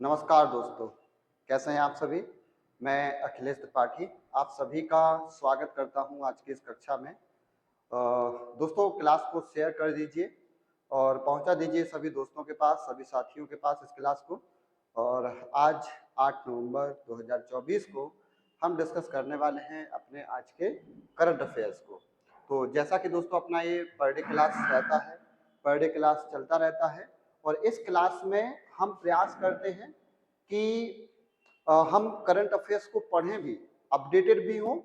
नमस्कार दोस्तों, कैसे हैं आप सभी। मैं अखिलेश त्रिपाठी आप सभी का स्वागत करता हूं आज की इस कक्षा में। दोस्तों क्लास को शेयर कर दीजिए और पहुंचा दीजिए सभी दोस्तों के पास, सभी साथियों के पास इस क्लास को। और आज 8 नवंबर 2024 को हम डिस्कस करने वाले हैं अपने आज के करंट अफेयर्स को। तो जैसा कि दोस्तों अपना ये पर डे क्लास रहता है, पर डे क्लास चलता रहता है और इस क्लास में हम प्रयास करते हैं कि हम करंट अफेयर्स को पढ़ें भी, अपडेटेड भी हों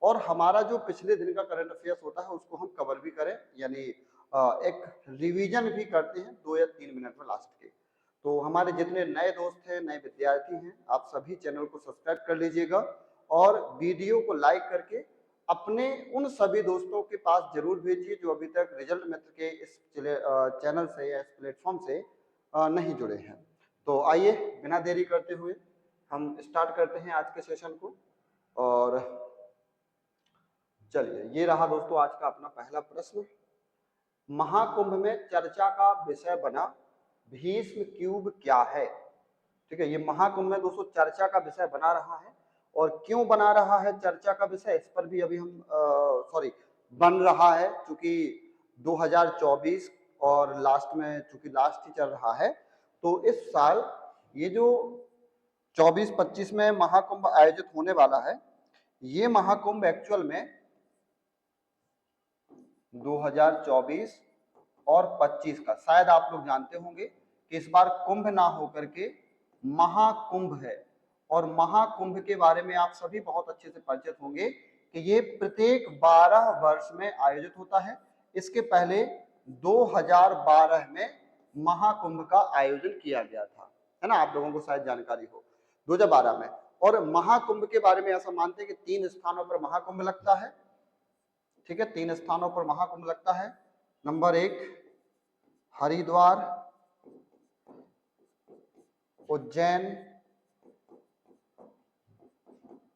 और हमारा जो पिछले दिन का करंट अफेयर्स होता है उसको हम कवर भी करें, यानी एक रिवीजन भी करते हैं 2 या 3 मिनट में लास्ट के। तो हमारे जितने नए दोस्त हैं, नए विद्यार्थी हैं, आप सभी चैनल को सब्सक्राइब कर लीजिएगा और वीडियो को लाइक करके अपने उन सभी दोस्तों के पास जरूर भेजिए जो अभी तक रिजल्ट मित्र के इस चैनल से या इस प्लेटफॉर्म से नहीं जुड़े हैं। तो आइए बिना देरी करते हुए हम स्टार्ट करते हैं आज के सेशन को। और चलिए, ये रहा दोस्तों आज का अपना पहला प्रश्न। महाकुंभ में चर्चा का विषय बना भीष्म क्यूब क्या है। ठीक है, ये महाकुंभ में दोस्तों चर्चा का विषय बना रहा है और क्यों बना रहा है चर्चा का विषय, इस पर भी अभी हम बन रहा है चूंकि 2024 और लास्ट में चूंकि लास्ट ही चल रहा है। तो इस साल ये जो 24-25 में महाकुंभ आयोजित होने वाला है, ये महाकुंभ एक्चुअल में 2024 और 25 का, शायद आप लोग जानते होंगे कि इस बार कुंभ ना होकर के महाकुंभ है। और महाकुंभ के बारे में आप सभी बहुत अच्छे से परिचित होंगे कि ये प्रत्येक 12 वर्ष में आयोजित होता है। इसके पहले 2012 में महाकुंभ का आयोजन किया गया था, है ना, आप लोगों को शायद जानकारी हो 2012 में। और महाकुंभ के बारे में ऐसा मानते हैं कि 3 स्थानों पर महाकुंभ लगता है। ठीक है, 3 स्थानों पर महाकुंभ लगता है। नंबर 1 हरिद्वार, उज्जैन,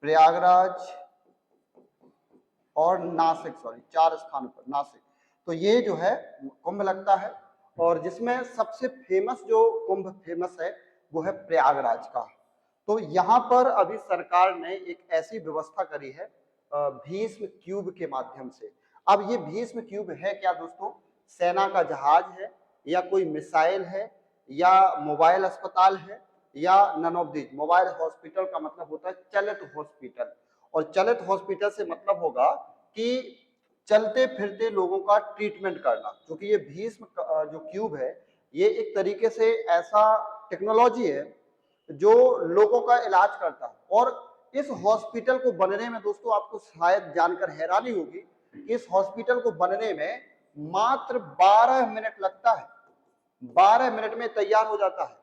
प्रयागराज और नासिक, 4 स्थानों पर नासिक। तो ये जो है कुंभ लगता है और जिसमें सबसे फेमस जो कुंभ फेमस है वो है प्रयागराज का। तो यहाँ पर अभी सरकार ने एक ऐसी व्यवस्था करी है भीष्म क्यूब के माध्यम से। अब ये भीष्म क्यूब है क्या दोस्तों, सेना का जहाज है या कोई मिसाइल है या मोबाइल अस्पताल है या none of this. Mobile hospital का मतलब होता है चलित हॉस्पिटल, और चलित हॉस्पिटल से मतलब होगा कि चलते फिरते लोगों का ट्रीटमेंट करना। क्योंकि ये भीष्म जो क्यूब है ये एक तरीके से ऐसा टेक्नोलॉजी है जो लोगों का इलाज करता है। और इस हॉस्पिटल को बनने में दोस्तों आपको शायद जानकर हैरानी होगी कि इस हॉस्पिटल को बनने में मात्र 12 मिनट लगता है। 12 मिनट में तैयार हो जाता है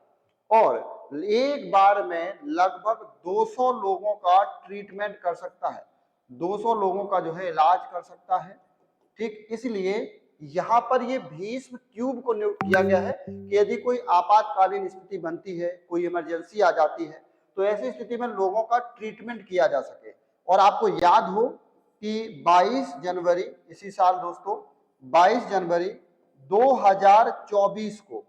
और एक बार में लगभग 200 लोगों का ट्रीटमेंट कर सकता है, 200 लोगों का जो है इलाज कर सकता है। ठीक, इसलिए यहाँ पर ये भीष्म क्यूब को नियुक्त किया गया है कि यदि कोई आपातकालीन स्थिति बनती है, कोई इमरजेंसी आ जाती है, तो ऐसी स्थिति में लोगों का ट्रीटमेंट किया जा सके। और आपको याद हो कि 22 जनवरी इसी साल दोस्तों, 22 जनवरी 2024 को,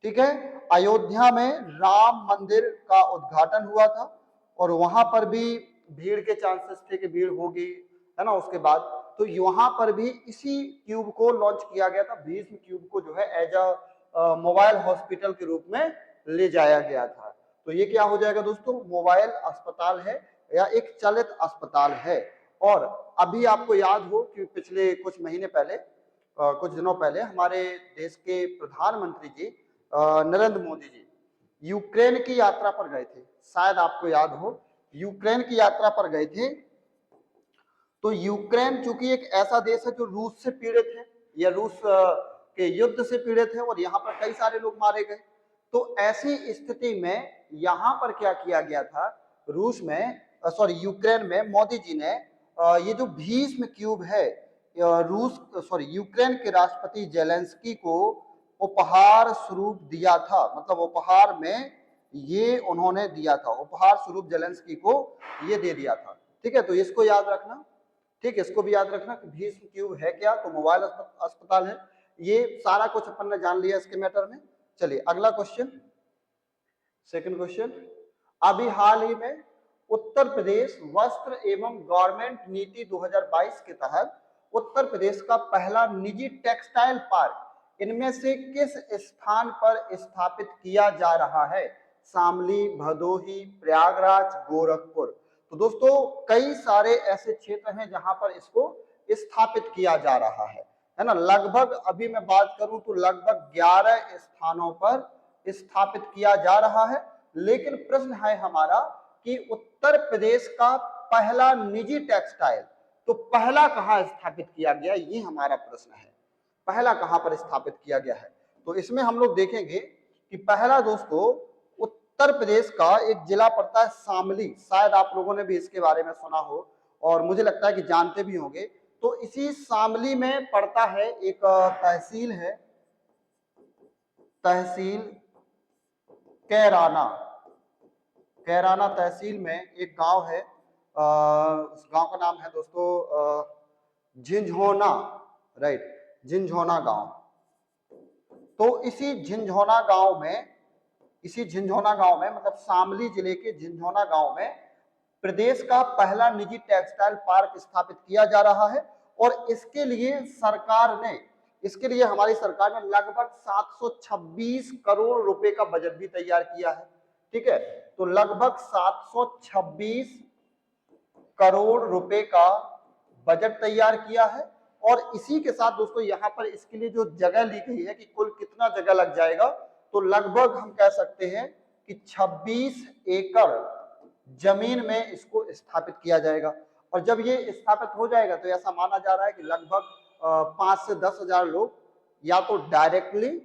ठीक है, अयोध्या में राम मंदिर का उद्घाटन हुआ था और वहां पर भी भीड़ के चांसेस थे कि भीड़ होगी, है ना, उसके बाद। तो यहाँ पर भी इसी क्यूब को लॉन्च किया गया था, भीष्म क्यूब को जो है एज अ मोबाइल हॉस्पिटल के रूप में ले जाया गया था। तो ये क्या हो जाएगा दोस्तों, मोबाइल अस्पताल है या एक चलित अस्पताल है। और अभी आपको याद हो कि पिछले कुछ महीने पहले, कुछ दिनों पहले हमारे देश के प्रधानमंत्री जी नरेंद्र मोदी जी यूक्रेन की यात्रा पर गए थे, शायद आपको याद हो, यूक्रेन की यात्रा पर गए थे। तो यूक्रेन चूंकि एक ऐसा देश है जो रूस से पीड़ित है या रूस के युद्ध से पीड़ित है और यहाँ पर कई सारे लोग मारे गए। तो ऐसी स्थिति में यहाँ पर क्या किया गया था, रूस में यूक्रेन में मोदी जी ने ये जो भीष्म क्यूब है यूक्रेन के राष्ट्रपति जेलेंस्की को उपहार स्वरूप दिया था। मतलब उपहार में ये उन्होंने दिया था, उपहार स्वरूप जेलेंस्की को ये दे दिया था। ठीक है, तो इसको याद रखना। ठीक, इसको भी याद रखना कि भीष्म क्यूब है क्या, तो मोबाइल अस्पताल है। ये सारा कुछ अपन ने जान लिया इसके मैटर में। चलिए अगला क्वेश्चन, सेकंड क्वेश्चन, अभी हाल ही में उत्तर प्रदेश वस्त्र एवं गारमेंट नीति 2022 के तहत उत्तर प्रदेश का पहला निजी टेक्सटाइल पार्क इनमें से किस स्थान पर स्थापित किया जा रहा है? शामली, भदोही, प्रयागराज, गोरखपुर। तो दोस्तों कई सारे ऐसे क्षेत्र हैं जहां पर इसको स्थापित किया जा रहा है ना। लगभग अभी मैं बात करूं तो लगभग 11 स्थानों पर स्थापित किया जा रहा है। लेकिन प्रश्न है हमारा कि उत्तर प्रदेश का पहला निजी टेक्सटाइल, तो पहला कहां स्थापित किया गया, ये हमारा प्रश्न है। पहला कहां पर स्थापित किया गया है? तो इसमें हम लोग देखेंगे कि पहला दोस्तों उत्तर प्रदेश का एक जिला पड़ता है शामली, शायद आप लोगों ने भी इसके बारे में सुना हो और मुझे लगता है कि जानते भी होंगे। तो इसी शामली में पड़ता है एक तहसील है, तहसील कैराना। कैराना तहसील में एक गांव है, उस गांव का नाम है दोस्तों झिंझोना, राइट, झिंझोना गांव। तो इसी झिंझोना गांव में मतलब शामली जिले के झिंझोना गांव में प्रदेश का पहला निजी टेक्सटाइल पार्क स्थापित किया जा रहा है। और इसके लिए हमारी सरकार ने लगभग 726 करोड़ रुपए का बजट भी तैयार किया है। ठीक है, तो लगभग 726 करोड़ रुपए का बजट तैयार किया है। और इसी के साथ दोस्तों यहाँ पर इसके लिए जो जगह ली गई है कि कुल कितना जगह लग जाएगा, तो लगभग हम कह सकते हैं कि 26 एकड़ जमीन में इसको स्थापित किया जाएगा। और जब ये स्थापित हो जाएगा तो ऐसा माना जा रहा है कि लगभग 5 से 10 हजार लोग या तो डायरेक्टली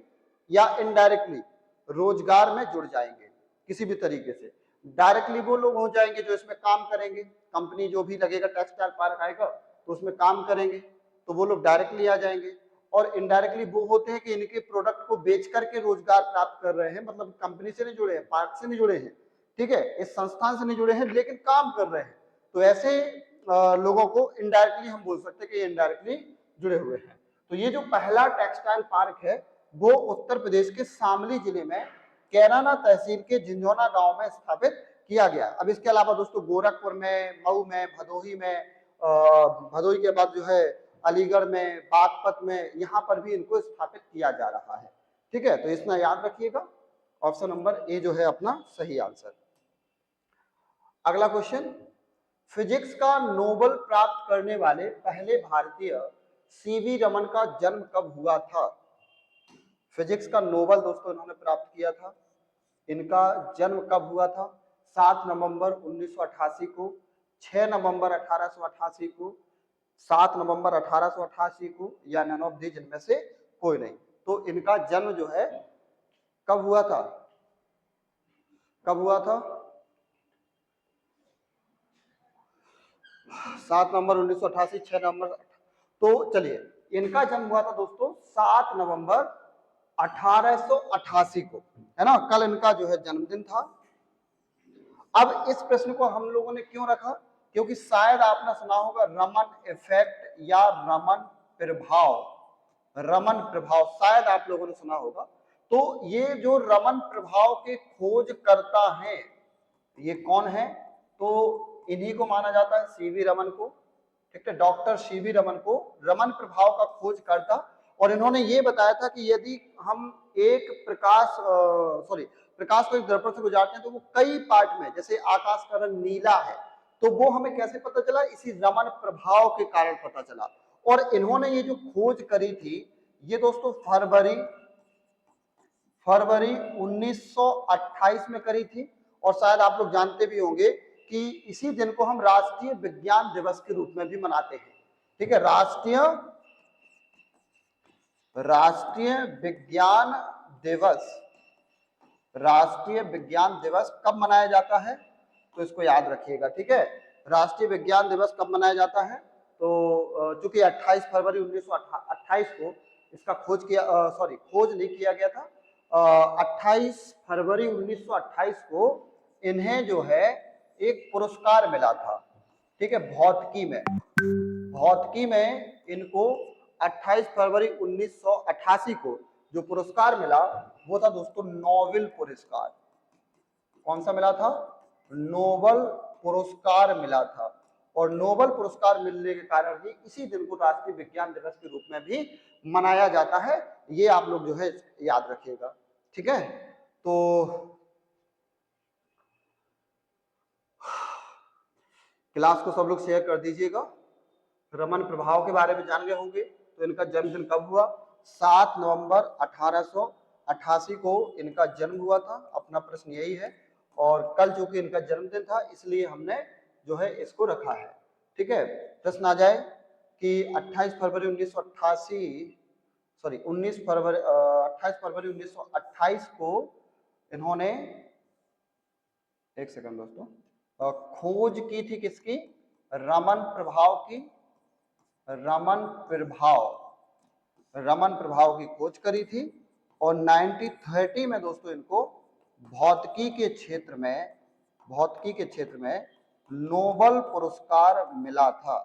या इनडायरेक्टली रोजगार में जुड़ जाएंगे किसी भी तरीके से। डायरेक्टली वो लोग हो जाएंगे जो इसमें काम करेंगे, कंपनी जो भी लगेगा, टेक्सटाइल पार्क आएगा तो उसमें काम करेंगे, तो वो लोग डायरेक्टली आ जाएंगे। और इनडायरेक्टली वो होते हैं कि इनके प्रोडक्ट को बेच करके रोजगार प्राप्त कर रहे हैं, मतलब कंपनी से नहीं जुड़े हैं, पार्क से नहीं जुड़े हैं, ठीक है, इस संस्थान से नहीं जुड़े हैं, लेकिन काम कर रहे हैं। तो ऐसे लोगों को इनडायरेक्टली हम बोल सकते हैं कि इनडायरेक्टली जुड़े हुए हैं। तो ये जो पहला टेक्सटाइल पार्क है वो उत्तर प्रदेश के शामली जिले में कैराना तहसील के झिंझोना गांव में स्थापित किया गया। अब इसके अलावा दोस्तों गोरखपुर में, मऊ में, भदोही में, भदोही के बाद जो है अलीगढ़ में, बागपत में, यहाँ पर भी इनको स्थापित किया जा रहा है। ठीक है, तो इसमें याद रखिएगा, ऑप्शन नंबर ए जो है अपना सही आंसर। अगला क्वेश्चन, फिजिक्स का नोबेल प्राप्त करने वाले पहले भारतीय सीवी रमन का जन्म कब हुआ था? फिजिक्स का नोबेल दोस्तों इन्होंने प्राप्त किया था, इनका जन्म कब हुआ था? 7 नवंबर 1988 को, 6 नवंबर 1888 को, 7 नवंबर 1888 को, या नन ऑफ दी जिनमें से कोई नहीं। तो इनका जन्म जो है कब हुआ था? कब हुआ था? 7 नवंबर 1988, 6 नवंबर। तो चलिए, इनका जन्म हुआ था दोस्तों 7 नवंबर 1888 को, है ना, कल इनका जो है जन्मदिन था। अब इस प्रश्न को हम लोगों ने क्यों रखा? क्योंकि शायद आपने सुना होगा रमन इफेक्ट या रमन प्रभाव, रमन प्रभाव शायद आप लोगों ने सुना होगा। तो ये जो रमन प्रभाव के खोजकर्ता हैं, ये कौन है? तो इन्हीं को माना जाता है, सीवी रमन को, ठीक है, डॉक्टर सीवी रमन को रमन प्रभाव का खोजकर्ता। और इन्होंने ये बताया था कि यदि हम एक प्रकाश को एक दर्पण से गुजारते हैं तो वो कई पार्ट में, जैसे आकाश का रंग नीला है, तो वो हमें कैसे पता चला? इसी रमन प्रभाव के कारण पता चला। और इन्होंने ये जो खोज करी थी ये दोस्तों फरवरी 1928 में करी थी। और शायद आप लोग जानते भी होंगे कि इसी दिन को हम राष्ट्रीय विज्ञान दिवस के रूप में भी मनाते हैं। ठीक है, राष्ट्रीय विज्ञान दिवस, राष्ट्रीय विज्ञान दिवस कब मनाया जाता है? तो इसको याद रखिएगा। ठीक है, राष्ट्रीय विज्ञान दिवस कब मनाया जाता है? तो चूंकि 28 फरवरी 1928 को इसका खोज नहीं किया गया था। 28 फरवरी 1928 को इन्हें जो है एक पुरस्कार मिला था। ठीक है, भौतिकी में इनको 28 फरवरी 1988 को जो पुरस्कार मिला वो था दोस्तों नोबेल पुरस्कार। कौन सा मिला था? नोबल पुरस्कार मिला था। और नोबल पुरस्कार मिलने के कारण ही इसी दिन को राष्ट्रीय विज्ञान दिवस के रूप में भी मनाया जाता है। ये आप लोग जो है याद रखिएगा, ठीक है। तो क्लास को सब लोग शेयर कर दीजिएगा। रमन प्रभाव के बारे में जान गए होंगे। तो इनका जन्मदिन कब हुआ? 7 नवंबर 1888 को इनका जन्म हुआ था। अपना प्रश्न यही है। और कल चूंकि इनका जन्मदिन था इसलिए हमने जो है इसको रखा है, ठीक है। प्रश्न आ जाए कि 28 फरवरी 1988 सॉरी 19 फरवरी 28 फरवरी 1928 को इन्होंने, एक सेकंड दोस्तों, खोज की थी किसकी? रमन प्रभाव की। रमन प्रभाव की खोज करी थी। और 1930 में दोस्तों इनको भौतिकी के क्षेत्र में नोबल पुरस्कार मिला था।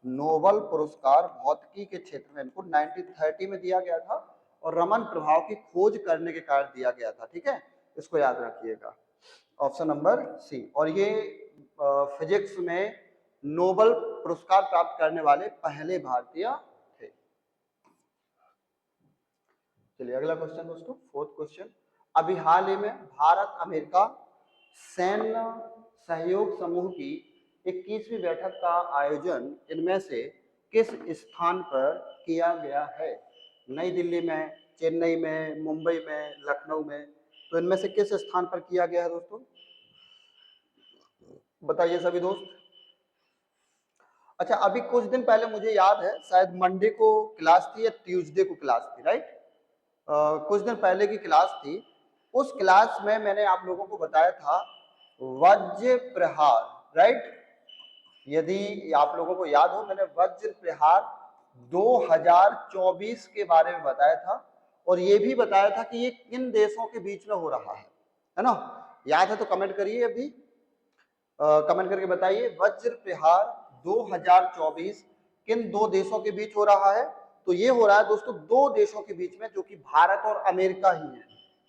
नोबल पुरस्कार भौतिकी के क्षेत्र में इनको 1930 में दिया गया था और रमन प्रभाव की खोज करने के कारण दिया गया था, ठीक है। इसको याद रखिएगा, ऑप्शन नंबर सी। और ये फिजिक्स में नोबल पुरस्कार प्राप्त करने वाले पहले भारतीय थे। चलिए अगला क्वेश्चन दोस्तों, फोर्थ क्वेश्चन। अभी हाल ही में भारत अमेरिका सैन्य सहयोग समूह की 21वीं बैठक का आयोजन इनमें से किस स्थान पर किया गया है? नई दिल्ली में, चेन्नई में, मुंबई में, लखनऊ में। तो इनमें से किस स्थान पर किया गया है दोस्तों? बताइए सभी दोस्त। अच्छा, अभी कुछ दिन पहले मुझे याद है शायद मंडे को क्लास थी या ट्यूसडे को क्लास थी, राइट? कुछ दिन पहले की क्लास थी। उस क्लास में मैंने आप लोगों को बताया था वज्र प्रहार, राइट? यदि आप लोगों को याद हो, मैंने वज्र प्रहार 2024 के बारे में बताया था और ये भी बताया था कि ये किन देशों के बीच में हो रहा है ना? याद है तो कमेंट करिए अभी, कमेंट करके बताइए वज्र प्रहार 2024 किन दो देशों के बीच हो रहा है? तो ये हो रहा है दोस्तों दो देशों के बीच में, जो कि भारत और अमेरिका ही है,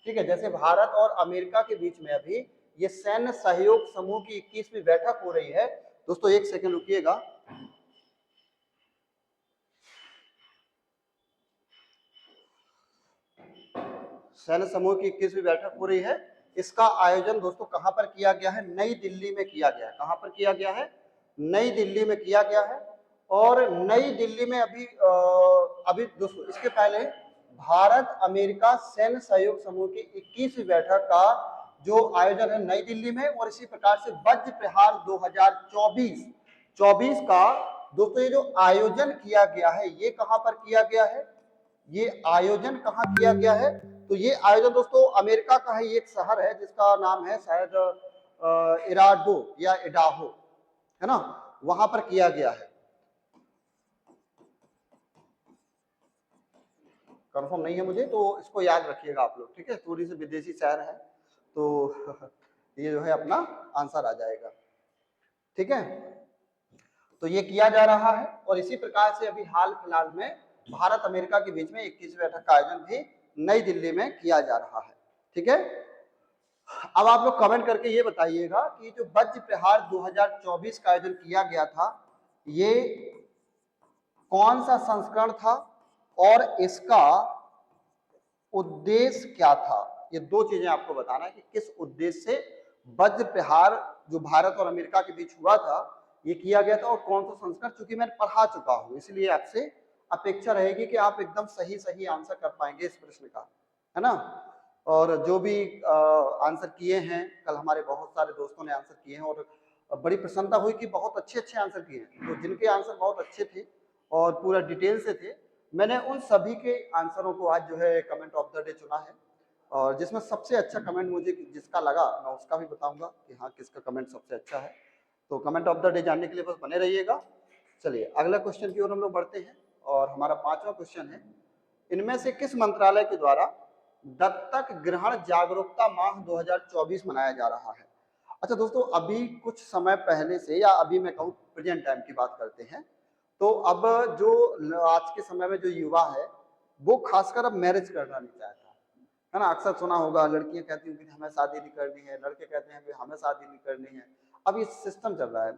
ठीक है। जैसे भारत और अमेरिका के बीच में अभी ये सैन्य सहयोग समूह की 21वीं बैठक हो रही है। दोस्तों एक सेकंड रुकिएगा। सैन्य समूह की 21वीं बैठक हो रही है। इसका आयोजन दोस्तों कहां पर किया गया है? नई दिल्ली में किया गया है। कहां पर किया गया है? नई दिल्ली में किया गया है। और नई दिल्ली में अभी दोस्तों इसके पहले भारत अमेरिका सैन्य सहयोग समूह की 21वीं बैठक का जो आयोजन है नई दिल्ली में, और इसी प्रकार से वज्र प्रहार 2024 का दोस्तों ये जो आयोजन किया गया है ये कहां पर किया गया है? ये आयोजन कहां किया गया है? तो ये आयोजन दोस्तों अमेरिका का है। ये एक शहर है जिसका नाम है शायद इराडो या इडाहो, है ना, वहां पर किया गया है। कंफर्म नहीं है मुझे, तो इसको याद रखिएगा आप लोग, ठीक है। थोड़ी सी विदेशी शहर है तो ये जो है अपना आंसर आ जाएगा, ठीक है। तो ये किया जा रहा है और इसी प्रकार से अभी हाल फिलहाल में भारत अमेरिका के बीच में 21वीं बैठक का आयोजन भी नई दिल्ली में किया जा रहा है, ठीक है। अब आप लोग कमेंट करके ये बताइएगा कि जो वज्र प्रहार 2024 का आयोजन किया गया था ये कौन सा संस्करण था और इसका उद्देश्य क्या था? ये दो चीजें आपको बताना है कि किस उद्देश्य से वज्र प्रहार जो भारत और अमेरिका के बीच हुआ था ये किया गया था और कौन सा संस्करण। चूंकि मैं पढ़ा चुका हूं इसलिए आपसे अपेक्षा रहेगी कि आप एकदम सही आंसर कर पाएंगे इस प्रश्न का, है ना। और जो भी आंसर किए हैं, कल हमारे बहुत सारे दोस्तों ने आंसर किए हैं और बड़ी प्रसन्नता हुई कि बहुत अच्छे आंसर किए हैं। तो जिनके आंसर बहुत अच्छे थे और पूरा डिटेल से थे, मैंने उन सभी के आंसरों को आज जो है कमेंट ऑफ द डे चुना है। और जिसमें सबसे अच्छा कमेंट मुझे जिसका लगा मैं उसका भी बताऊंगा कि हाँ किसका कमेंट सबसे अच्छा है। तो कमेंट ऑफ द डे जानने के लिए बस बने रहिएगा। चलिए अगला क्वेश्चन की ओर हम लोग बढ़ते हैं और हमारा 5वां क्वेश्चन है, इनमें से किस मंत्रालय के द्वारा दत्तक ग्रहण जागरूकता माह 2024 मनाया जा रहा है? अच्छा दोस्तों, अभी कुछ समय पहले से, या अभी मैं कहूँ प्रेजेंट टाइम की बात करते हैं, तो अब जो आज के समय में जो युवा है वो खासकर अब मैरिज करना नहीं चाहता, है ना। अक्सर सुना होगा लड़कियां कहती हैं कि हमें शादी नहीं करनी है, लड़के कहते हैं कि हमें शादी नहीं करनी है। अब ये सिस्टम चल रहा है।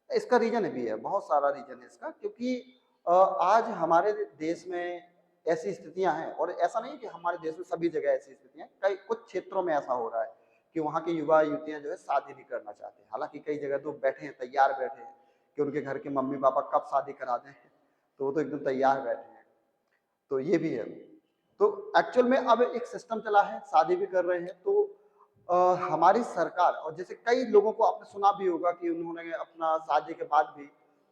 इसका रीजन भी है, बहुत सारा रीजन है इसका, क्योंकि आज हमारे देश में ऐसी स्थितियां हैं, और ऐसा नहीं है कि हमारे देश में सभी जगह ऐसी स्थितियां, कई कुछ क्षेत्रों में ऐसा हो रहा है कि वहाँ के युवा युवतियां जो है शादी नहीं करना चाहते। हालांकि कई जगह तो बैठे हैं, तैयार बैठे हैं कि उनके घर के मम्मी पापा कब शादी करा दें, तो वो तो एकदम तैयार बैठे हैं। तो ये भी है। तो एक्चुअल में अब एक सिस्टम चला है, शादी भी कर रहे हैं। तो हमारी सरकार, और जैसे कई लोगों को आपने सुना भी होगा कि उन्होंने अपना शादी के बाद भी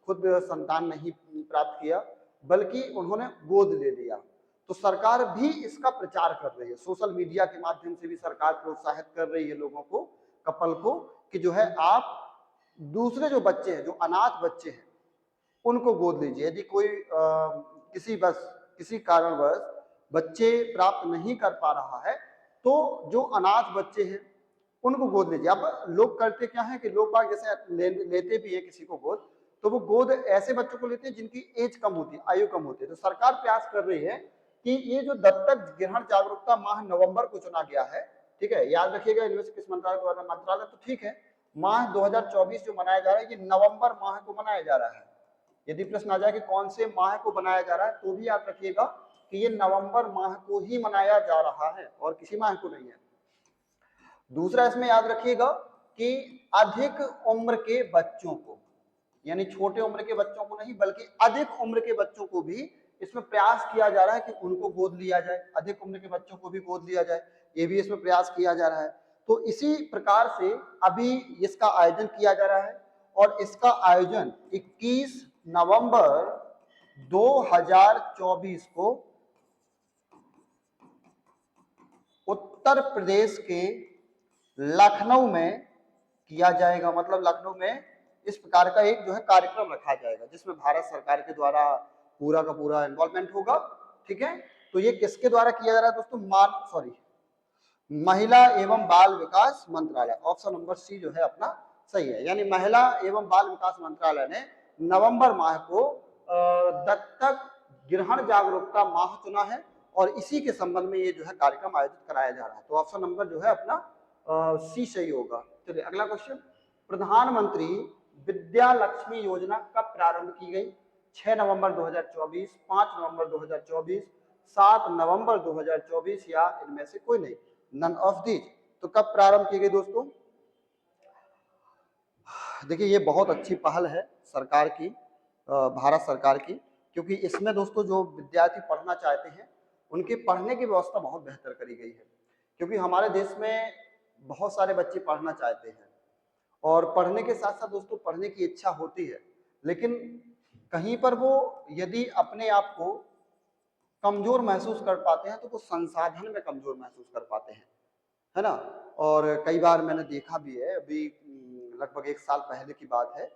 खुद संतान नहीं प्राप्त किया, बल्कि उन्होंने गोद ले लिया। तो सरकार भी इसका प्रचार कर रही है, सोशल मीडिया के माध्यम से भी सरकार प्रोत्साहित कर रही है लोगों को, कपल को, कि जो है आप दूसरे जो बच्चे हैं, जो अनाथ बच्चे हैं, उनको गोद लीजिए। यदि कोई किसी कारणवश बच्चे प्राप्त नहीं कर पा रहा है, तो जो अनाथ बच्चे हैं उनको गोद लीजिए। अब लोग करते क्या है कि लोग बाग जैसे लेते भी है किसी को गोद, तो वो गोद ऐसे बच्चों को लेते हैं जिनकी एज कम होती है, आयु कम होती है। तो सरकार प्रयास कर रही है कि ये जो दत्तक ग्रहण जागरूकता माह नवंबर को चुना गया है, ठीक है, याद रखिएगा इनमें से किस मंत्रालय द्वारा, मंत्रालय तो ठीक है, माह 2024 जो मनाया जा रहा है, ये नवंबर माह को मनाया जा रहा है। यदि प्रश्न आ जाए कि कौन से माह को मनाया जा रहा है, तो भी याद रखिएगा कि ये नवंबर माह को ही मनाया जा रहा है और किसी माह को नहीं है। दूसरा इसमें याद रखिएगा कि अधिक उम्र के बच्चों को, यानी छोटे उम्र के बच्चों को नहीं, बल्कि अधिक उम्र के बच्चों को भी इसमें प्रयास किया जा रहा है कि उनको गोद लिया जाए, अधिक उम्र के बच्चों को भी गोद लिया जाए, ये भी इसमें प्रयास किया जा रहा है। तो इसी प्रकार से अभी इसका आयोजन किया जा रहा है, और इसका आयोजन 21 नवंबर 2024 को उत्तर प्रदेश के लखनऊ में किया जाएगा। मतलब लखनऊ में इस प्रकार का एक जो है कार्यक्रम रखा जाएगा, जिसमें भारत सरकार के द्वारा पूरा का पूरा इन्वॉल्वमेंट होगा, ठीक है। तो ये किसके द्वारा किया जा रहा है दोस्तों? महिला एवं बाल विकास मंत्रालय, ऑप्शन नंबर सी जो है अपना सही है। यानी महिला एवं बाल विकास मंत्रालय ने नवंबर माह को दत्तक ग्रहण जागरूकता माह चुना है, और इसी के संबंध में ये जो है कार्यक्रम आयोजित कराया जा रहा है। तो ऑप्शन नंबर जो है अपना सी सही होगा। चलिए अगला क्वेश्चन, प्रधानमंत्री विद्या लक्ष्मी योजना कब प्रारंभ की गई? 6 नवंबर 2024, 5 नवंबर 2024, 7 नवंबर 2024, या इनमें से कोई नहीं, नन ऑफ दीज। तो कब प्रारंभ की गई दोस्तों? देखिए ये बहुत अच्छी पहल है सरकार की, भारत सरकार की, क्योंकि इसमें दोस्तों जो विद्यार्थी पढ़ना चाहते हैं उनके पढ़ने की व्यवस्था बहुत बेहतर करी गई है। क्योंकि हमारे देश में बहुत सारे बच्चे पढ़ना चाहते हैं, और पढ़ने के साथ साथ दोस्तों पढ़ने की इच्छा होती है, लेकिन कहीं पर वो यदि अपने आप को कमजोर महसूस कर पाते हैं, तो वो संसाधन में कमजोर महसूस कर पाते हैं, है ना। और कई बार मैंने देखा भी है, अभी लगभग 1 साल पहले की बात है,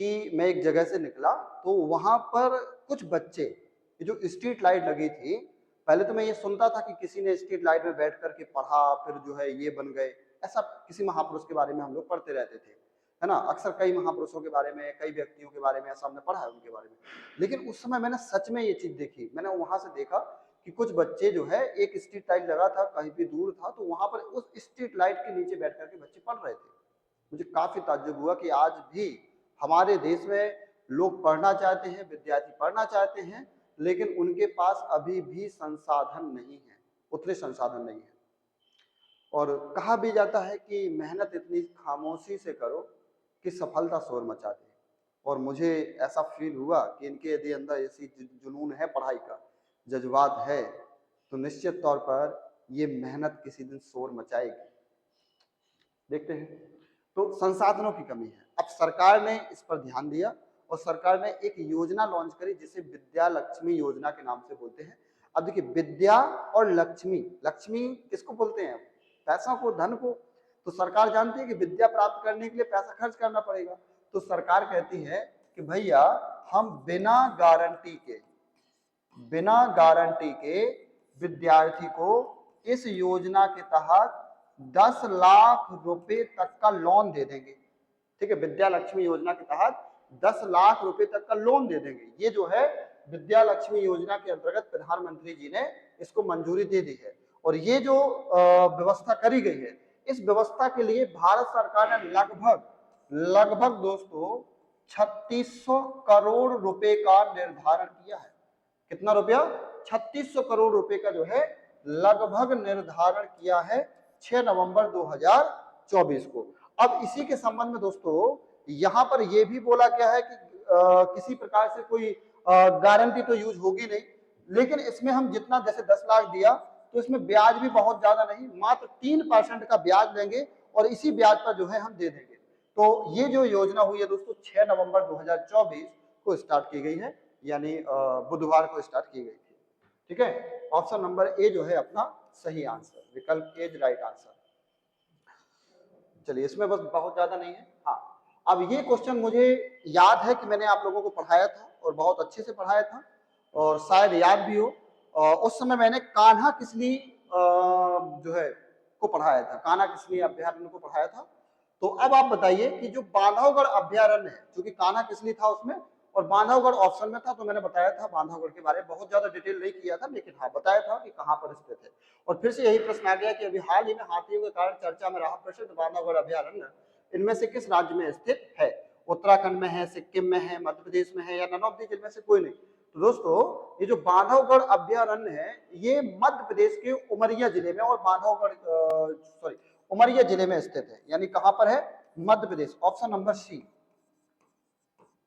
कि मैं एक जगह से निकला, तो वहां पर कुछ बच्चे, जो स्ट्रीट लाइट लगी थी, पहले तो मैं ये सुनता था कि किसी ने स्ट्रीट लाइट में बैठ करके पढ़ा, फिर जो है ये बन गए, ऐसा किसी महापुरुष के बारे में हम लोग पढ़ते रहते थे, है ना। अक्सर कई महापुरुषों के बारे में, कई व्यक्तियों के बारे में ऐसा हमने पढ़ा है उनके बारे में। लेकिन उस समय मैंने सच में ये चीज देखी, मैंने वहां से देखा कि कुछ बच्चे जो है, एक स्ट्रीट लाइट लगा था कहीं भी दूर था, तो वहां पर उस स्ट्रीट लाइट के नीचे बैठ करके बच्चे पढ़ रहे थे। मुझे काफी ताज्जुब हुआ कि आज भी हमारे देश में लोग पढ़ना चाहते हैं, विद्यार्थी पढ़ना चाहते हैं, लेकिन उनके पास अभी भी संसाधन नहीं है, उतने संसाधन नहीं है। और कहा भी जाता है कि मेहनत इतनी खामोशी से करो कि सफलता शोर मचा दे। और मुझे ऐसा फील हुआ कि इनके यदि अंदर ऐसी जुनून है, पढ़ाई का जज्बात है, तो निश्चित तौर पर ये मेहनत किसी दिन शोर मचाएगी। देखते हैं। तो संसाधनों की कमी है। अब सरकार ने इस पर ध्यान दिया, और सरकार ने एक योजना लॉन्च करी जिसे विद्या लक्ष्मी योजना के नाम से बोलते हैं। अब देखिए, विद्या और लक्ष्मी, लक्ष्मी किसको बोलते हैं? पैसा को, धन को। तो सरकार जानती है कि विद्या प्राप्त करने के लिए पैसा खर्च करना पड़ेगा, तो सरकार कहती है कि भैया हम बिना गारंटी के विद्यार्थी को इस योजना के तहत 10 लाख रुपए तक का लोन दे देंगे। ठीक है, विद्या लक्ष्मी योजना के तहत 10 लाख रुपए तक का लोन दे देंगे। ये जो है विद्या लक्ष्मी योजना के अंतर्गत प्रधानमंत्री जी ने इसको मंजूरी दे दी है। और ये जो व्यवस्था करी गई है, इस व्यवस्था के लिए भारत सरकार ने लगभग दोस्तों 3600 करोड़ रुपए का निर्धारण किया है। कितना रुपया? 3600 करोड़ रुपए का जो है लगभग निर्धारण किया है 6 नवंबर 2024 को। अब इसी के संबंध में दोस्तों यहां पर यह भी बोला गया है कि किसी प्रकार से कोई गारंटी तो यूज होगी नहीं, लेकिन इसमें हम जितना जैसे 10 लाख दिया तो इसमें ब्याज भी बहुत ज्यादा नहीं, मात्र 3% का ब्याज देंगे और इसी ब्याज पर जो है हम दे देंगे। तो ये जो योजना हुई है दोस्तों 6 नवंबर 2024 को स्टार्ट की गई है, यानी बुधवार को स्टार्ट की गई थी। ठीक है, ऑप्शन नंबर ए जो है अपना सही आंसर, विकल्प ए इज राइट आंसर। चलिए, इसमें बस बहुत ज्यादा नहीं है। हाँ, अब ये क्वेश्चन मुझे याद है कि मैंने आप लोगों को पढ़ाया था और बहुत अच्छे से पढ़ाया था और शायद याद भी हो। उस समय मैंने कान्हा किसली जो है को पढ़ाया था, कान्हा किसली अभ्यारण्य को पढ़ाया था। तो अब आप बताइए कि जो बांधवगढ़ अभ्यारण्य है, क्योंकि कान्हा किसली था उसमें और बांधवगढ़ ऑप्शन में था, तो मैंने बताया था बांधवगढ़ के बारे में, बहुत ज्यादा डिटेल नहीं किया था, लेकिन हाँ बताया था कि कहाँ पर स्थित है। और फिर से यही प्रश्न आ गया कि अभी हाल ही में हाथियों के कारण चर्चा में रहा प्रसिद्ध बांधवगढ़ अभ्यारण्य इनमें से किस राज्य में स्थित है? उत्तराखंड में है, सिक्किम में है, मध्य प्रदेश में है, या नन ऑफ दीज इनमें से कोई नहीं। तो दोस्तों ये जो बांधवगढ़ अभ्यारण्य है ये मध्य प्रदेश के उमरिया जिले में और उमरिया जिले में स्थित है, यानी कहां पर है? Madhya Pradesh, option number C,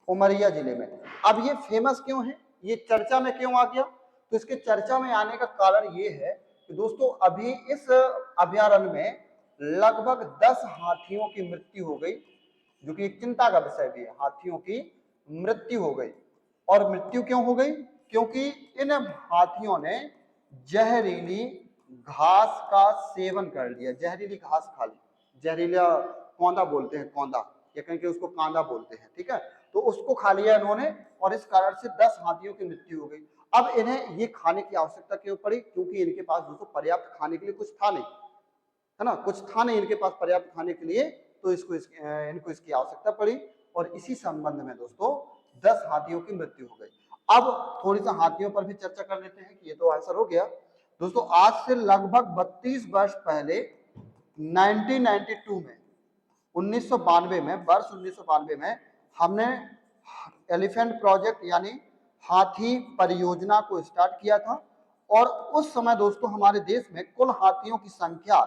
Umaria जिले में। अब ये फेमस क्यों है, ये चर्चा में क्यों आ गया? तो इसके चर्चा में आने का कारण ये है कि दोस्तों अभी इस अभ्यारण्य में लगभग 10 हाथियों की मृत्यु हो गई, जो कि एक चिंता का विषय भी है। हाथियों की मृत्यु हो गई, और मृत्यु क्यों हो गई? क्योंकि इन हाथियों ने जहरीली घास का सेवन कर लिया, जहरीली घास खा ली, जहरीला कौंदा बोलते हैं, कौंदा, या कहीं के उसको कांदा बोलते हैं। ठीक है, तो उसको खा लिया इन्होंने और इस कारण से 10 हाथियों की मृत्यु हो गई। अब इन्हें ये खाने की आवश्यकता क्यों पड़ी? क्योंकि इनके पास दोस्तों पर्याप्त खाने के लिए कुछ था नहीं, है ना, कुछ था नहीं इनके पास पर्याप्त खाने के लिए, तो इनको इसकी आवश्यकता पड़ी और इसी संबंध में दोस्तों 10 हाथियों की मृत्यु हो गई। अब थोड़ी सा हाथियों पर भी चर्चा कर लेते हैं कि ये तो आंसर हो गया दोस्तों। आज से लगभग 32 वर्ष पहले 1992 में 1992 में वर्ष 1992 में हमने एलिफेंट प्रोजेक्ट यानी हाथी परियोजना को स्टार्ट किया था, और उस समय दोस्तों हमारे देश में कुल हाथियों की संख्या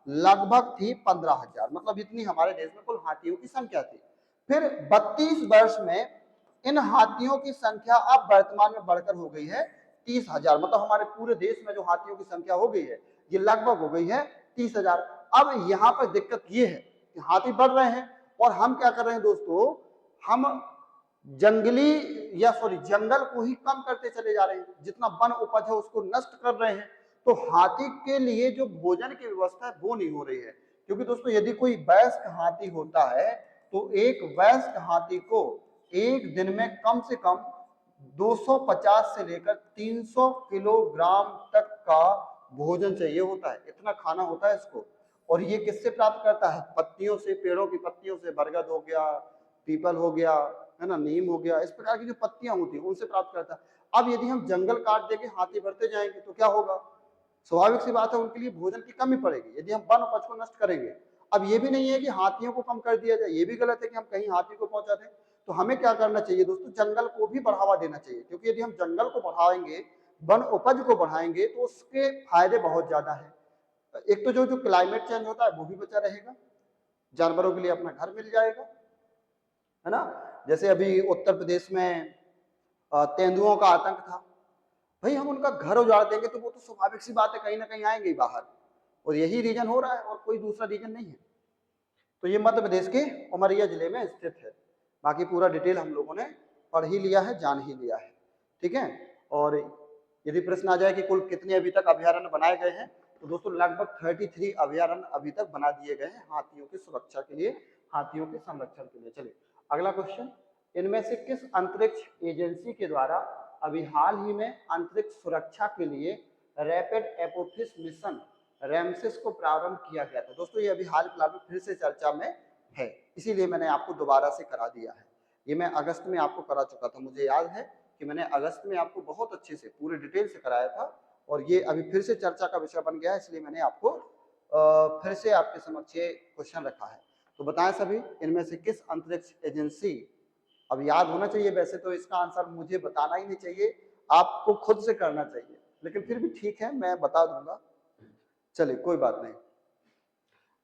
लगभग थी 15,000, मतलब इतनी हमारे देश में कुल हाथियों की संख्या थी। फिर 32 वर्ष में इन हाथियों की संख्या अब वर्तमान में बढ़कर हो गई है 30,000, मतलब हमारे पूरे देश में जो हाथियों की संख्या हो गई है ये लगभग हो गई है 30,000। अब यहाँ पर दिक्कत ये है कि हाथी बढ़ रहे हैं और हम क्या कर रहे हैं दोस्तों, हम जंगल को ही कम करते चले जा रहे हैं, जितना वन उपज है उसको नष्ट कर रहे हैं। तो हाथी के लिए जो भोजन की व्यवस्था है वो नहीं हो रही है, क्योंकि दोस्तों यदि कोई वयस्क हाथी होता है तो एक वयस्क हाथी को एक दिन में कम से कम 250 से लेकर 300 किलोग्राम तक का भोजन चाहिए होता है, इतना खाना होता है इसको। और ये किससे प्राप्त करता है? पत्तियों से, पेड़ों की पत्तियों से, बरगद हो गया, पीपल हो गया, है ना, नीम हो गया, इस प्रकार की जो पत्तियां होती हैं उनसे प्राप्त करता है। अब यदि हम जंगल काट देंगे, हाथी बढ़ते जाएंगे तो क्या होगा? स्वाभाविक सी बात है उनके लिए भोजन की कमी पड़ेगी यदि हम वन उपज को नष्ट करेंगे। अब ये भी नहीं है कि हाथियों को कम कर दिया जाए, ये भी गलत है कि हम कहीं हाथी को पहुंचा दें। तो हमें क्या करना चाहिए दोस्तों, जंगल को भी बढ़ावा देना चाहिए, क्योंकि यदि हम जंगल को बढ़ाएंगे, वन उपज को बढ़ाएंगे तो उसके फायदे बहुत ज्यादा है। एक तो जो क्लाइमेट चेंज होता है वो भी बचा रहेगा, जानवरों के लिए अपना घर मिल जाएगा, है ना। जैसे अभी उत्तर प्रदेश में तेंदुओं का आतंक था, भाई हम उनका घर उजाड़ देंगे तो वो तो स्वाभाविक सी बात है कहीं ना कहीं आएंगे ही बाहर, और यही रीजन हो रहा है और कोई दूसरा रीजन नहीं है। तो ये मध्य प्रदेश के उमरिया जिले में स्थित है। बाकी पूरा डिटेल हम लोगों ने पढ़ ही लिया है, जान ही लिया है, ठीक है। और यदि प्रश्न आ जाए कि कुल कितने अभी तक अभ्यारण्य बनाए गए हैं, तो दोस्तों लगभग 33 अभ्यारण्य अभी तक बना दिए गए हैं हाथियों की सुरक्षा के लिए, हाथियों के संरक्षण के लिए। चलिए अगला क्वेश्चन, इनमें से किस अंतरिक्ष एजेंसी के द्वारा अभी हाल ही में अंतरिक्ष सुरक्षा के लिए रैपिड एपोफिस मिशन रैमसेस को प्रारंभ किया गया था? दोस्तों ये अभी हाल फिलहाल में फिर से चर्चा में है, इसीलिए मैंने आपको दोबारा से करा दिया है। ये मैं अगस्त में आपको करा चुका था, मुझे याद है कि मैंने अगस्त में आपको बहुत अच्छे से पूरे डिटेल से कराया था, और ये अभी फिर से चर्चा का विषय बन गया है, इसलिए मैंने आपको फिर से आपके समक्ष ये क्वेश्चन रखा है। तो बताएं सभी, इनमें से किस अंतरिक्ष एजेंसी, अब याद होना चाहिए, वैसे तो इसका आंसर मुझे बताना ही नहीं चाहिए, आपको खुद से करना चाहिए, लेकिन फिर भी ठीक है मैं बता दूंगा, चलिए कोई बात नहीं।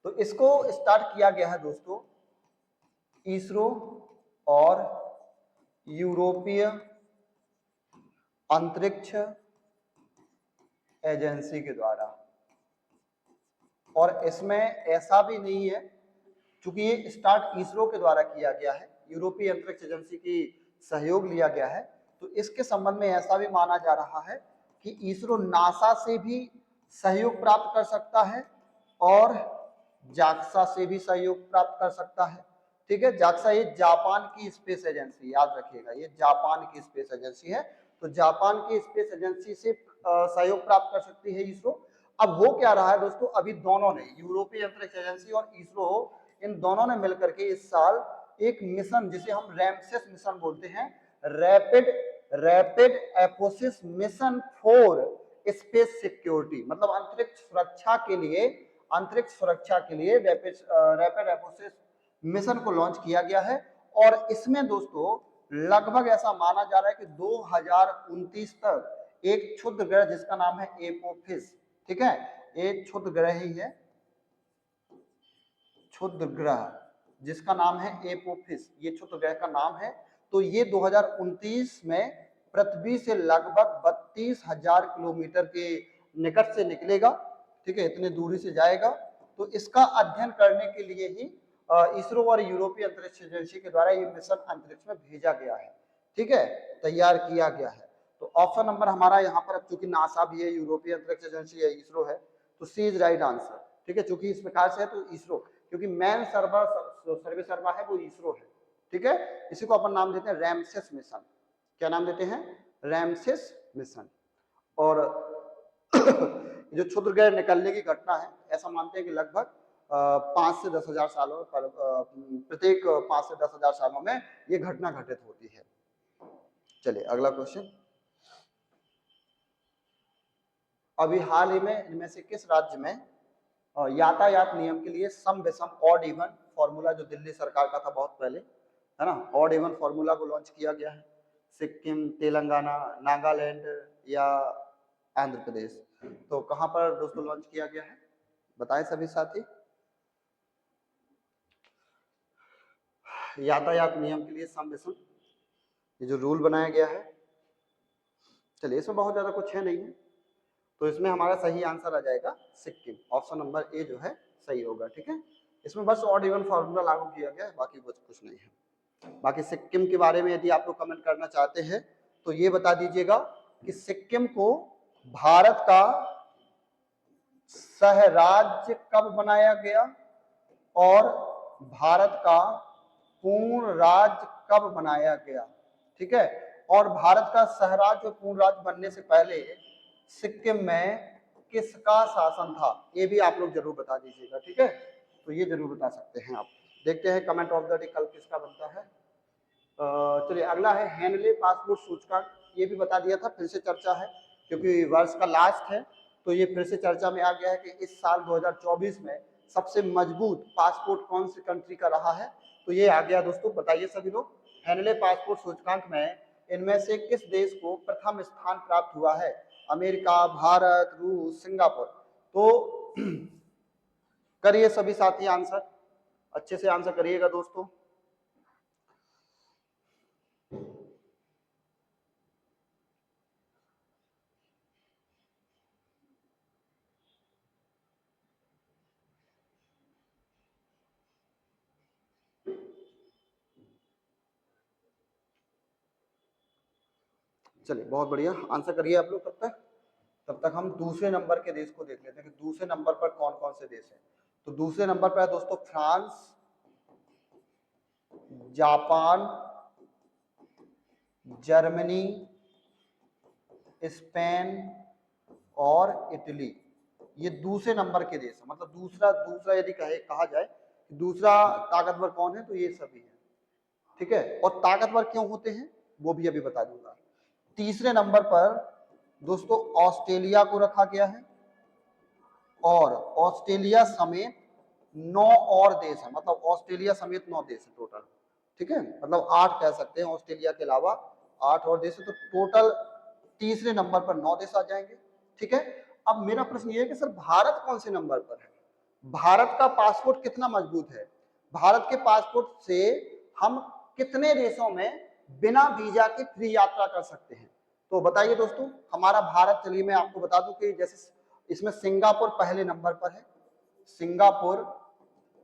तो इसको स्टार्ट किया गया है दोस्तों इसरो और यूरोपीय अंतरिक्ष एजेंसी के द्वारा। और इसमें ऐसा भी नहीं है, क्योंकि ये स्टार्ट इसरो के द्वारा किया गया है, यूरोपीय अंतरिक्ष एजेंसी की सहयोग लिया गया है, तो इसके संबंध में ऐसा भी माना जा रहा है कि इसरो नासा से भी सहयोग प्राप्त कर सकता है और जाक्सा से भी सहयोग प्राप्त कर सकता है। ठीक है, जाक्सा ये जापान की स्पेस एजेंसी, याद रखिएगा ये जापान की स्पेस एजेंसी है, तो जापान की स्पेस एजेंसी से सहयोग प्राप्त कर सकती है इसरो। अब हो क्या रहा है दोस्तों, अभी दोनों ने, यूरोपीय अंतरिक्ष एजेंसी और इसरो, इन दोनों ने मिलकर के इस साल एक मिशन जिसे हम रैमसेस मिशन बोलते हैं, rapid Apophis mission for space security, मतलब अंतरिक्ष सुरक्षा के लिए रैपिड एपोसिस मिशन को लॉन्च किया गया है। और इसमें दोस्तों लगभग ऐसा माना जा रहा है कि 2029 तक एक क्षुद्र ग्रह जिसका नाम है एपोफिस, ठीक है, एक क्षुद्र ग्रह ही है, क्षुद्र ग्रह जिसका नाम है एपोफिस, ये क्षुद्र ग्रह का नाम है। तो ये 2029 में पृथ्वी से लगभग 32,000 किलोमीटर के निकट से निकलेगा, ठीक है, इतने दूरी से जाएगा। तो इसका अध्ययन करने के लिए ही इसरो और यूरोपीय अंतरिक्ष एजेंसी के द्वारा ये मिशन अंतरिक्ष में भेजा गया है, ठीक है, तैयार किया गया है। तो ऑप्शन नंबर हमारा यहाँ पर, अब चूंकि नासा भी है, यूरोपीय अंतरिक्ष एजेंसी है, इसरो है, तो सी इज राइट आंसर, ठीक है, चूंकि इस प्रकार से है तो इसरो, क्योंकि मैन सर्वे सर्वा है वो इसरो है, ठीक है। इसी को अपन नाम देते हैं रैमसेस मिशन, क्या नाम देते हैं, रैमसेस मिशन। और जो क्षुद्र ग्रह निकलने की घटना है, ऐसा मानते हैं कि लगभग 5 से 10,000 सालों पर, प्रत्येक 5 से 10,000 सालों में ये घटना घटित होती है। चलिए अगला क्वेश्चन, अभी हाल ही में इनमें से किस राज्य में यातायात नियम के लिए सम विषम ऑड इवन फॉर्मूला, जो दिल्ली सरकार का था बहुत पहले, है ना, ऑड इवन फॉर्मूला को लॉन्च किया गया है? सिक्किम, तेलंगाना, नागालैंड या आंध्र प्रदेश? तो कहां पर दोस्तों लॉन्च किया गया है, बताएं सभी साथी। यातायात नियम के लिए सम विषम, ये जो रूल बनाया गया है, चलिए इसमें बहुत ज्यादा कुछ है नहीं है, तो इसमें हमारा सही आंसर आ जाएगा सिक्किम, ऑप्शन नंबर ए जो है सही होगा, ठीक है। इसमें बस ऑड इवन फॉर्मूला लागू किया गया है, बाकी कुछ नहीं है। बाकी सिक्किम के बारे में यदि आप लोग कमेंट करना चाहते हैं तो ये बता दीजिएगा कि सिक्किम को भारत का सहराज्य कब बनाया गया और भारत का पूर्ण राज्य कब बनाया गया, ठीक है। और भारत का सहराज्य और पूर्ण राज्य बनने से पहले सिक्किम में किसका शासन था, ये भी आप लोग जरूर बता दीजिएगा, ठीक है, तो ये जरूर बता सकते हैं आप। देखते हैं कमेंट ऑफ द डे कल किसका बनता है। चलिए अगला है हेनले पासपोर्ट सूचकांक, ये भी बता दिया था, फिर से चर्चा है क्योंकि वर्ष का लास्ट है, तो ये फिर से चर्चा में आ गया है कि इस साल 2024 में सबसे मजबूत पासपोर्ट कौन सी कंट्री का रहा है, तो ये आ गया दोस्तों, बताइए सभी लोग। हेनले पासपोर्ट सूचकांक में इनमें से किस देश को प्रथम स्थान प्राप्त हुआ है? अमेरिका, भारत, रूस, सिंगापुर? तो करिए सभी साथी आंसर, अच्छे से आंसर करिएगा दोस्तों। चलिए बहुत बढ़िया, आंसर करिए आप लोग। तब तक हम दूसरे नंबर के देश को देख लेते हैं कि दूसरे नंबर पर कौन कौन से देश हैं। तो दूसरे नंबर पर है दोस्तों फ्रांस, जापान, जर्मनी, स्पेन और इटली, ये दूसरे नंबर के देश है। मतलब दूसरा यदि कहा जाए कि दूसरा ताकतवर कौन है, तो ये सभी है, ठीक है। और ताकतवर क्यों होते हैं वो भी अभी बता दूंगा। तीसरे नंबर पर दोस्तों ऑस्ट्रेलिया को रखा गया है, और ऑस्ट्रेलिया समेत 9 और देश है, मतलब ऑस्ट्रेलिया समेत 9 देश है टोटल, ठीक है, मतलब 8 कह सकते हैं, ऑस्ट्रेलिया के अलावा 8 और देश है, तो टोटल तीसरे नंबर पर 9 देश आ जाएंगे, ठीक है। अब मेरा प्रश्न ये है कि सर भारत कौन से नंबर पर है? भारत का पासपोर्ट कितना मजबूत है? भारत के पासपोर्ट से हम कितने देशों में बिना वीजा के फ्री यात्रा कर सकते हैं? तो बताइए दोस्तों, हमारा भारत, चलिए मैं आपको बता दूं कि जैसे इसमें सिंगापुर पहले नंबर पर है, सिंगापुर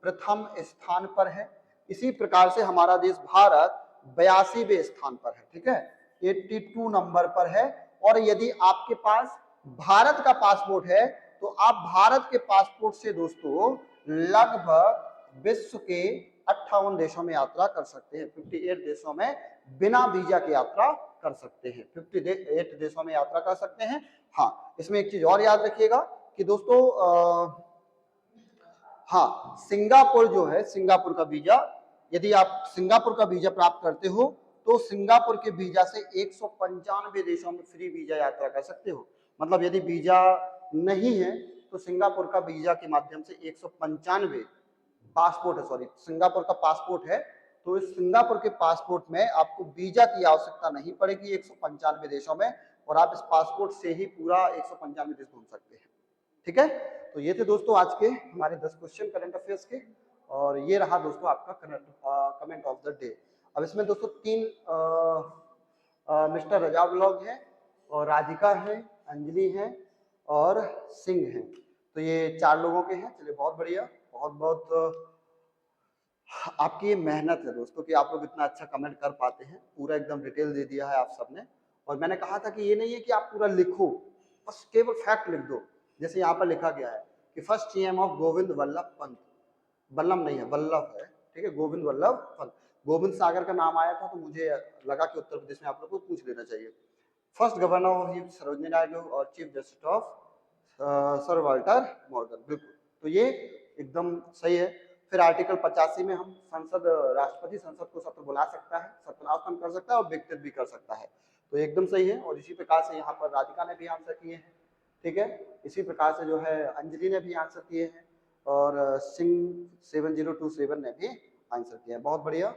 प्रथम स्थान पर है, इसी प्रकार से हमारा देश भारत 82वें स्थान पर है, ठीक है, 82 नंबर पर है। और यदि आपके पास भारत का पासपोर्ट है तो आप भारत के पासपोर्ट से दोस्तों लगभग विश्व के 58 देशों में यात्रा कर सकते हैं, 58 देशों में बिना वीजा के यात्रा कर सकते हैं, 58 देशों में यात्रा कर सकते हैं। हाँ, इसमें एक चीज और याद रखिएगा कि दोस्तों हाँ, सिंगापुर जो है, सिंगापुर का वीजा, यदि आप सिंगापुर का वीजा प्राप्त करते हो तो सिंगापुर के वीजा से 195 देशों में फ्री वीजा यात्रा कर सकते हो। मतलब यदि वीजा नहीं है तो सिंगापुर का वीजा के माध्यम से 195 पासपोर्ट है, सॉरी सिंगापुर का पासपोर्ट है, तो इस सिंगापुर के पासपोर्ट में आपको वीजा की आवश्यकता नहीं पड़ेगी 195 देशों में, और आप इस पासपोर्ट से ही पूरा 195 देश घूम सकते हैं, ठीक है। तो ये थे दोस्तों आज के हमारे 10 क्वेश्चन करंट अफेयर्स के, और ये रहा दोस्तों आपका कमेंट ऑफ द डे। अब इसमें दोस्तों 3 मिस्टर रजा ब्लॉग है, और राधिका है, अंजलि है, और सिंह है, तो ये 4 लोगों के हैं। चलिए बहुत बढ़िया, बहुत बहुत आपकी मेहनत है दोस्तों कि आप लोग इतना अच्छा कमेंट कर पाते हैं, पूरा एकदम डिटेल दे दिया है आप सबने। और मैंने कहा था कि ये नहीं है कि आप पूरा लिखो, बस केवल फैक्ट लिख दो, जैसे यहाँ पर लिखा गया है कि first CM of Govind Vallabh Pant, Vallabh नहीं है वल्लभ है, ठीक है, गोविंद वल्लभ पंत। गोविंद सागर का नाम आया था तो मुझे लगा कि उत्तर प्रदेश में आप लोग को पूछ लेना चाहिए। First governor of Sarojini Naidu और chief justice of sir Walter Morgan, बिल्कुल, तो ये एकदम सही है। फिर आर्टिकल 85 में हम संसद, राष्ट्रपति संसद को सत्र बुला सकता है, सत्रावतन कर सकता है और विकृत भी कर सकता है, तो एकदम सही है। और इसी प्रकार से यहाँ पर राधिका ने भी आंसर किए हैं, ठीक है, इसी प्रकार से जो है अंजलि ने भी आंसर किए हैं, और सिंह 7027 ने भी आंसर किया है, बहुत बढ़िया।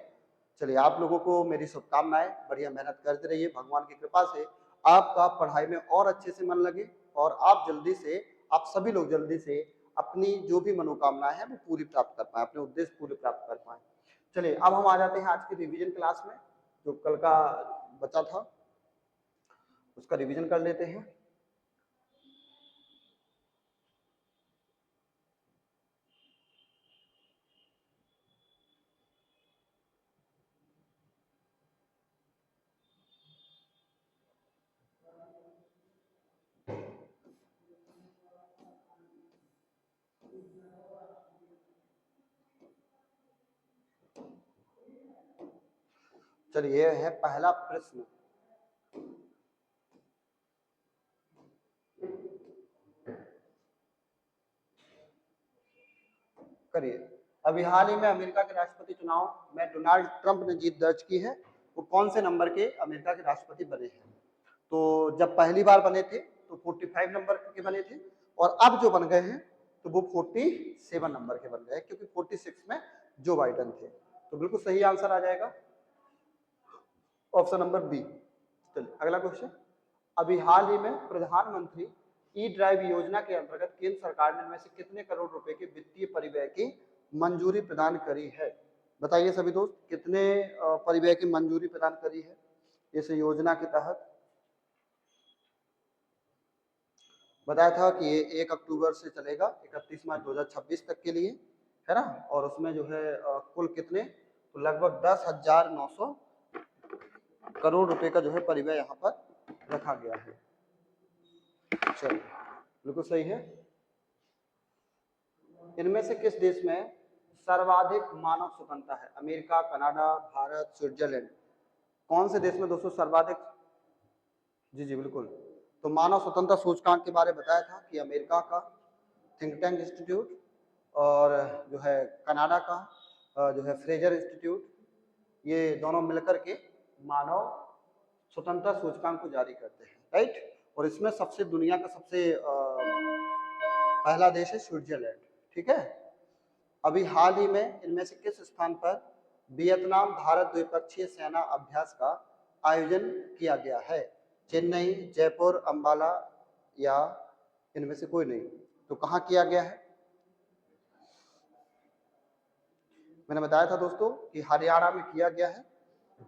चलिए आप लोगों को मेरी शुभकामनाएं, बढ़िया मेहनत करते रहिए, भगवान की कृपा से आपका पढ़ाई में और अच्छे से मन लगे, और आप जल्दी से, आप सभी लोग जल्दी से अपनी जो भी मनोकामनाएं हैं वो पूरी प्राप्त कर पाए, अपने उद्देश्य पूरे प्राप्त कर पाए। चलिए अब हम आ जाते हैं आज की रिवीजन क्लास में, जो कल का बचा था उसका रिवीजन कर लेते हैं। चलिए है पहला प्रश्न, करिए। अभी हाल ही में अमेरिका के राष्ट्रपति चुनाव में डोनाल्ड ट्रंप ने जीत दर्ज की है, वो कौन से नंबर के अमेरिका के राष्ट्रपति बने हैं? तो जब पहली बार बने थे तो 45 नंबर के बने थे, और अब जो बन गए हैं तो वो 47 नंबर के बन गए, क्योंकि 46 में जो बाइडन थे। तो बिल्कुल सही आंसर आ जाएगा ऑप्शन नंबर बी। चलिए अगला क्वेश्चन, अभी हाल ही में प्रधानमंत्री ई ड्राइव योजना के अंतर्गत केंद्र सरकार ने इनमें से कितने करोड़ रुपए के वित्तीय परिव्यय की मंजूरी प्रदान करी है? बताइए सभी दोस्त, कितने परिव्यय की मंजूरी प्रदान करी है इस योजना के तहत? बताया था कि ये 1 अक्टूबर से चलेगा 31 मार्च 2026 तक के लिए, है ना, और उसमें जो है कुल कितने, तो लगभग 10,900 करोड़ रुपए का जो है परिव्यय यहाँ पर रखा गया है। चलिए बिल्कुल सही है। इनमें से किस देश में सर्वाधिक मानव स्वतंत्रता है? अमेरिका, कनाडा, भारत, स्विट्जरलैंड, कौन से देश में दोस्तों सर्वाधिक? जी जी बिल्कुल, तो मानव स्वतंत्रता सूचकांक के बारे में बताया था कि अमेरिका का थिंक टैंक इंस्टीट्यूट, और जो है कनाडा का जो है फ्रेजर इंस्टीट्यूट, ये दोनों मिलकर के मानव स्वतंत्रता सूचकांक को जारी करते हैं, राइट। और इसमें सबसे दुनिया का सबसे पहला देश है स्विट्जरलैंड। ठीक है। अभी हाल ही में इनमें से किस स्थान पर वियतनाम भारत द्विपक्षीय सेना अभ्यास का आयोजन किया गया है? चेन्नई, जयपुर, अंबाला या इनमें से कोई नहीं। तो कहाँ किया गया है? मैंने बताया था दोस्तों कि हरियाणा में किया गया है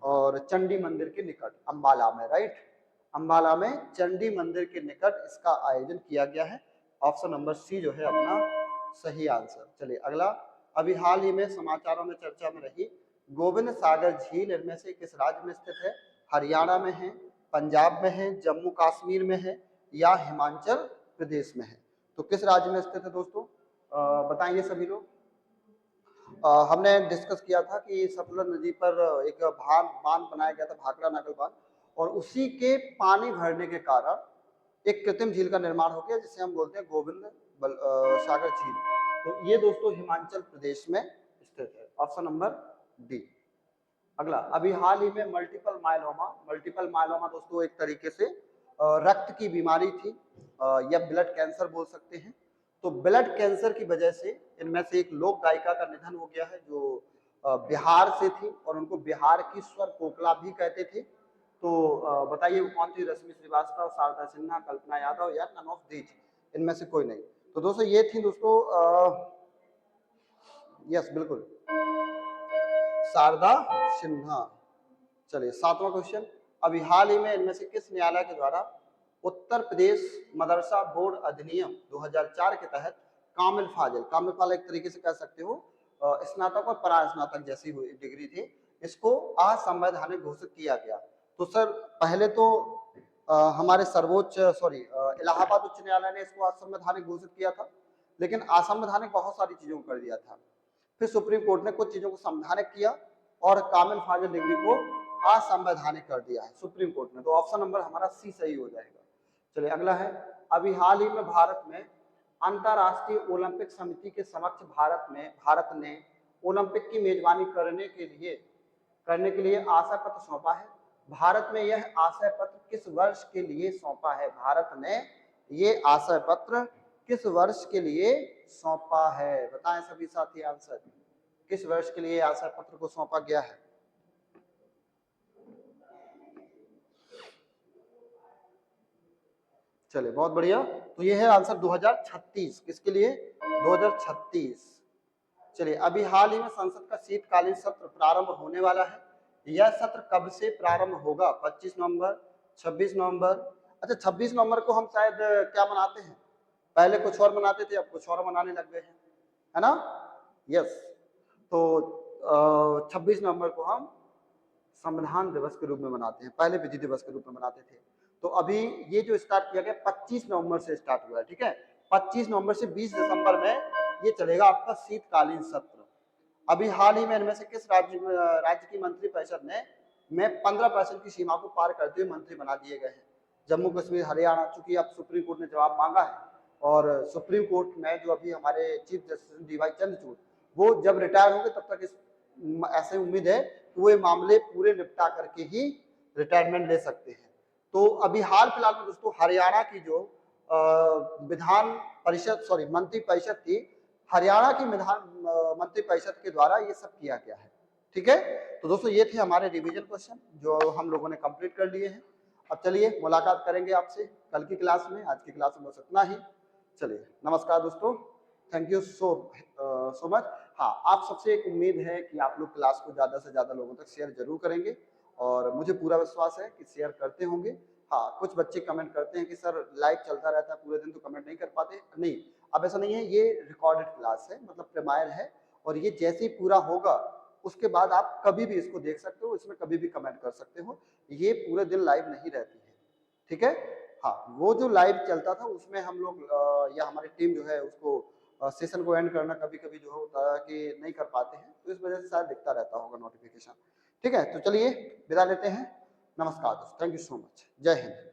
और चंडी मंदिर के निकट अंबाला में, राइट। अंबाला में चंडी मंदिर के निकट इसका आयोजन किया गया है। ऑप्शन नंबर सी जो है अपना सही आंसर। चलिए अगला, अभी हाल ही में समाचारों में चर्चा में रही गोविंद सागर झील इनमें से किस राज्य में स्थित है? हरियाणा में है, पंजाब में है, जम्मू कश्मीर में है या हिमाचल प्रदेश में है? तो किस राज्य में स्थित है दोस्तों? बताएंगे सभी लोग। हमने डिस्कस किया था कि सतलुज नदी पर एक बांध बनाया गया था, भाखड़ा नागल बांध, और उसी के पानी भरने के कारण एक कृत्रिम झील का निर्माण हो गया जिसे हम बोलते हैं गोविंद सागर झील। तो ये दोस्तों हिमाचल प्रदेश में स्थित है। Option number D. अगला, अभी हाल ही में मल्टीपल माइलोमा दोस्तों एक तरीके से रक्त की बीमारी थी या ब्लड कैंसर बोल सकते हैं। तो ब्लड कैंसर की वजह से इनमें से एक लोक गायिका का निधन हो गया है जो बिहार से थी और उनको बिहार की स्वर कोकिला भी कहते थे। तो बताइए वो कौन थी? रश्मि श्रीवास्तव, शारदा सिन्हा, कल्पना यादव या नन ऑफ दीज? इनमें से कोई नहीं। तो दोस्तों ये थी दोस्तों यस बिल्कुल शारदा सिन्हा। चलिए 7वां क्वेश्चन, अभी हाल ही में इनमें से किस न्यायालय के द्वारा उत्तर प्रदेश मदरसा बोर्ड अधिनियम 2004 के तहत कामिल फाजिल एक तरीके से कह सकते हो स्नातक और परास्नातक जैसी हुई डिग्री थी, इसको असंवैधानिक घोषित किया गया? तो सर पहले तो हमारे इलाहाबाद उच्च न्यायालय ने इसको असंवैधानिक घोषित किया था, लेकिन असंवैधानिक बहुत सारी चीजों को कर दिया था। फिर सुप्रीम कोर्ट ने कुछ चीजों को संवैधानिक किया और कामिल फाजिल डिग्री को असंवैधानिक कर दिया है सुप्रीम कोर्ट ने। तो ऑप्शन नंबर हमारा सी सही हो जाएगा। चलिए अगला है, अभी हाल ही में भारत में अंतरराष्ट्रीय ओलंपिक समिति के समक्ष भारत ने ओलंपिक की मेजबानी करने के लिए आशय पत्र सौंपा है। भारत में यह आशय पत्र किस वर्ष के लिए सौंपा है? भारत ने ये आशय पत्र किस वर्ष के लिए सौंपा है? बताएं सभी साथी आंसर। किस वर्ष के लिए आशय पत्र को सौंपा गया है? चलिए बहुत बढ़िया। तो ये है आंसर 2036। किसके लिए? 2036। चलिए अभी हाल ही में संसद का शीतकालीन सत्र प्रारंभ होने वाला है। यह सत्र कब से प्रारंभ होगा? 25 नवंबर, 26 नवंबर? अच्छा 26 नवंबर को हम शायद क्या मनाते हैं? पहले कुछ और मनाते थे, अब कुछ और मनाने लग गए हैं, है ना? यस। तो 26 नवंबर को हम संविधान दिवस के रूप में मनाते हैं, पहले विधि दिवस के रूप में मनाते थे। तो अभी ये जो स्टार्ट किया गया 25 नवंबर से स्टार्ट हुआ है। ठीक है, 25 नवंबर से 20 दिसंबर में ये चलेगा आपका शीतकालीन सत्र। अभी हाल ही में इनमें से किस राज्य की मंत्री परिषद ने 15% की सीमा को पार करते हुए मंत्री बना दिए गए हैं? जम्मू कश्मीर, हरियाणा। चूंकि अब सुप्रीम कोर्ट ने जवाब मांगा है और सुप्रीम कोर्ट में जो अभी हमारे chief justice D Y Chandrachud वो जब रिटायर होंगे तब तक ऐसे उम्मीद है कि वो ये मामले पूरे निपटा करके ही रिटायरमेंट ले सकते हैं। तो अभी हाल फिलहाल में दोस्तों हरियाणा की जो मंत्री परिषद थी, हरियाणा की मंत्री परिषद के द्वारा ये सब किया गया है। ठीक है, तो दोस्तों ये थे हमारे रिवीजन क्वेश्चन जो हम लोगों ने कंप्लीट कर लिए हैं। अब चलिए मुलाकात करेंगे आपसे कल की क्लास में। आज की क्लास में बस इतना ही। चलिए नमस्कार दोस्तों, थैंक यू सो मच। हाँ, आप सबसे एक उम्मीद है कि आप लोग क्लास को ज़्यादा से ज़्यादा लोगों तक शेयर जरूर करेंगे और मुझे पूरा विश्वास है कि शेयर करते होंगे। हाँ, कुछ बच्चे कमेंट करते हैं कि सर लाइव चलता रहता है पूरे दिन तो कमेंट नहीं कर पाते। नहीं, अब ऐसा नहीं है, ये रिकॉर्डेड क्लास है, मतलब प्रीमायर है, और ये जैसे ही पूरा होगा उसके बाद आप कभी भी इसको देख सकते हो, इसमें कभी भी कमेंट कर सकते हो। ये पूरे दिन लाइव नहीं रहती है। ठीक है, हाँ, वो जो लाइव चलता था उसमें हम लोग या हमारी टीम जो है उसको सेशन को एंड करना कभी कभी जो होता है कि नहीं कर पाते हैं, तो इस वजह से शायद दिखता रहता होगा नोटिफिकेशन। ठीक है, तो चलिए विदा लेते हैं। नमस्कार दोस्तों, थैंक यू सो मच, जय हिंद।